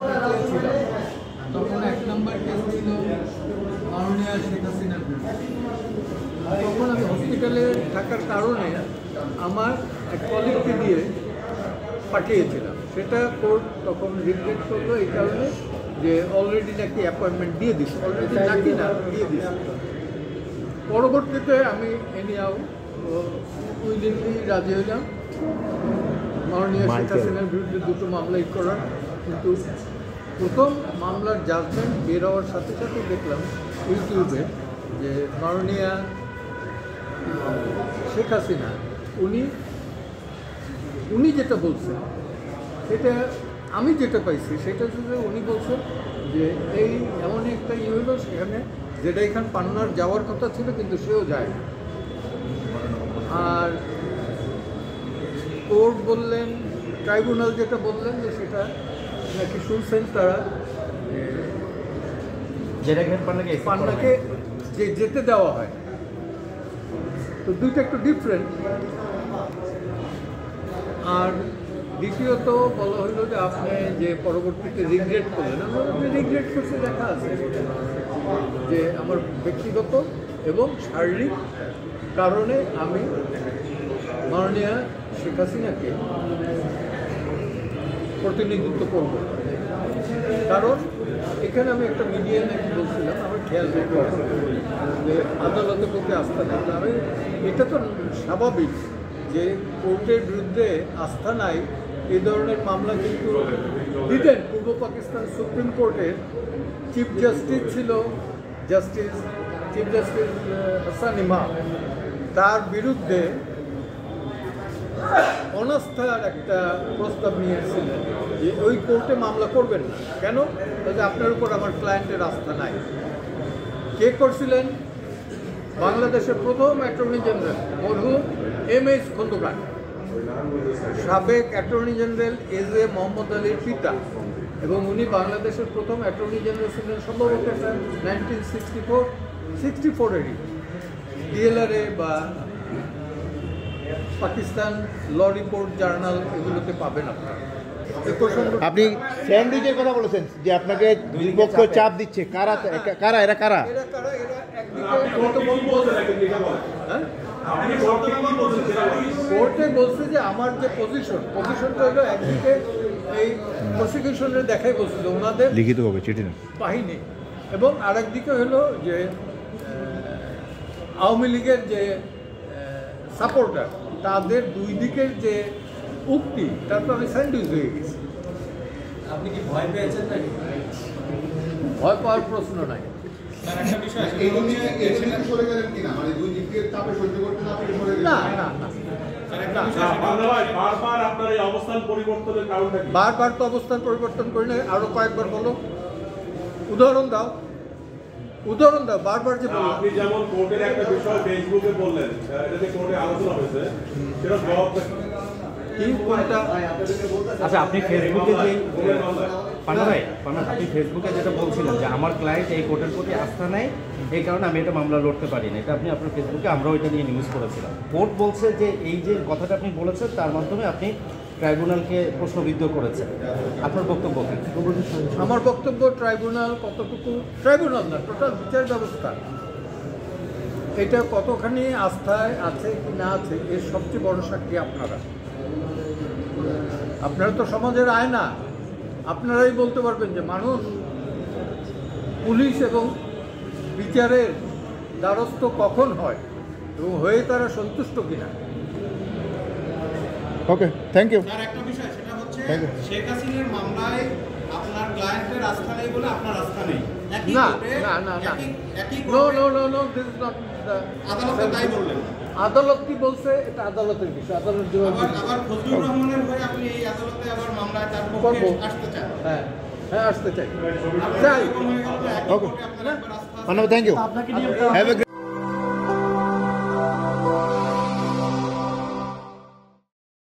ছিলাম তখন 1 নম্বর কেস ছিল মাননীয় শেখ হাসিনার বিরুদ্ধে। তখন আমি হসপিটালে থাকার কারণে আমার এক কলিগকে দিয়ে পাঠিয়েছিলাম, সেটা কোর্ট তখন রিগ্রেট করলো এই কারণে যে অলরেডি নাকি অ্যাপয়েন্টমেন্ট দিয়ে দিস, অলরেডি নাকি না দিয়ে দিস। পরবর্তীতে আমি এনিয়াও উইলিংলি রাজি হইলাম মাননীয় শেখ হাসিনার বিরুদ্ধে 2টো মামলাই করার। কিন্তু প্রথম মামলার জাজমেন্ট বের হওয়ার সাথে সাথে দেখলাম ইউটিউবে যে মাননীয় শেখ হাসিনা উনি যেটা বলছেন সেটা আমি যেটা পাইছি সেটা হচ্ছে যে উনি বলছেন যে এই এমন একটা হলো সেখানে যেটা এখানে পান্নার যাওয়ার কথা ছিল কিন্তু সেও যায় না। আর কোর্ট বললেন, ট্রাইব্যুনাল যেটা বললেন যে সেটা নাকি শুনছেন তারা যেটা পান্নাকে যে যেতে দেওয়া হয়। তো দুইটা একটু ডিফারেন্ট। আর দ্বিতীয়ত বলা হইলো যে আপনি যে পরবর্তীতে রিগ্রেট করলেন, আপনি রিগ্রেট করতে দেখা আছে যে আমার ব্যক্তিগত এবং শারীরিক কারণে আমি মাননীয় শেখ হাসিনাকে প্রতিনিধিত্ব করব। কারণ এখানে আমি একটা মিডিয়ায় নাকি বলছিলাম, আমার খেয়াল রেখে যে আদালতের প্রতি আস্থা নেই। আমি এটা তো স্বাভাবিক যে কোর্টের বিরুদ্ধে আস্থা নাই, এই ধরনের মামলা কিন্তু দিতেন। পূর্ব পাকিস্তান সুপ্রিম কোর্টের চিফ জাস্টিস ছিল চিফ জাস্টিস হাসান ইমাম, তার বিরুদ্ধে অনাস্থার একটা প্রস্তাব নিয়েছিলেন যে ওই কোর্টে মামলা করবেন না। কেন? যে আপনার উপর আমার ক্লায়েন্টের আস্থা নাই। কে করছিলেন? বাংলাদেশের প্রথম অ্যাটর্নি জেনারেল মরহুম এম.এইচ খন্দকার, সাবেক অ্যাটর্নি জেনারেল এ মোহাম্মদ আলীর পিতা, এবং উনি বাংলাদেশের প্রথম অ্যাটর্নি জেনারেল ছিলেন সম্ভবত 1964-এরই। ডিএলআরএ বা পাকিস্তান ল রিপোর্ট জার্নাল এগুলোতে পাবেন আপনারা। আপনি স্যান্ডউইচের কথা বলেছেন যে আপনাকে দুই পক্ষ চাপ দিচ্ছে, কারা কারা এরা কারা? কোর্টে বলছে যে আমার যে পজিশনটা হলো একদিকে এই প্রসিকিউশনের দেখাই বলছিল ওনাদের লিখিতভাবে চিঠি বাহিনী, এবং আরেকদিকে হলো যে আওয়ামী লীগের যে সাপোর্টার, তাদের দুই দিকের যে উক্তি, তারপর আমি স্যান্ডউইচ হয়ে গেছি। আপনি কি ভয় পেয়েছেন নাকি? ভয় পাওয়ার প্রশ্ন নাই। বারবার তো অবস্থান পরিবর্তন করি না, আরো কয়েকবার বলো, উদাহরণ দাও। বারবার যে বললাম, আপনি যেমন কোর্টের একটা বিষয় ফেসবুকে বললেন, এটাতে কোর্টে আলোচনা হয়েছে, সেটা জবাব আচ্ছা, আপনি ফেসবুকে যে আপনি ফেসবুকে যেটা বলছিলেন যে আমার ক্লায়েন্ট এই কোর্টের প্রতি আস্থা নেই, এই কারণে আমি এটা মামলা লড়তে পারি না, এটা আপনি আপনার ফেসবুকে, আমরাও এটা নিয়ে নিউজ করেছিলাম। কোর্ট বলছে যে এই যে কথাটা আপনি বলেছেন তার মাধ্যমে আপনি ট্রাইব্যুনালকে প্রশ্নবিদ্ধ করেছেন। আপনার বক্তব্য কি? আমার বক্তব্য ট্রাইব্যুনাল কতটুকু, ট্রাইব্যুনাল না, টোটাল বিচার ব্যবস্থা এটা কতখানি আস্থায় আছে কি না আছে এর সবচেয়ে বড় সাক্ষী আপনারা তো সমাজের আয়না। আপনারাই বলতে পারবেন যে মানুষ পুলিশ এবং বিচারের দ্বারস্থ কখন হয় এবং হয়ে তারা সন্তুষ্ট কিনা। ওকে, থ্যাংক ইউ। আর একটা বিষয়, সেটা হচ্ছে শেখ হাসিনার মামলায় আপনার ক্লায়েন্টের আস্থা নেই বলে আপনার আস্থা নেই। না, আদালত তাই বললেন। আদালত কি বলছে এটা আদালতের বিষয়, আদালত আবার ফজলুর রহমানের হয়ে আপনি এই আদালতে আবার মামলায় তার পক্ষে আসতে চান? হ্যাঁ আসতে চাই। ওকে, থ্যাংক ইউ।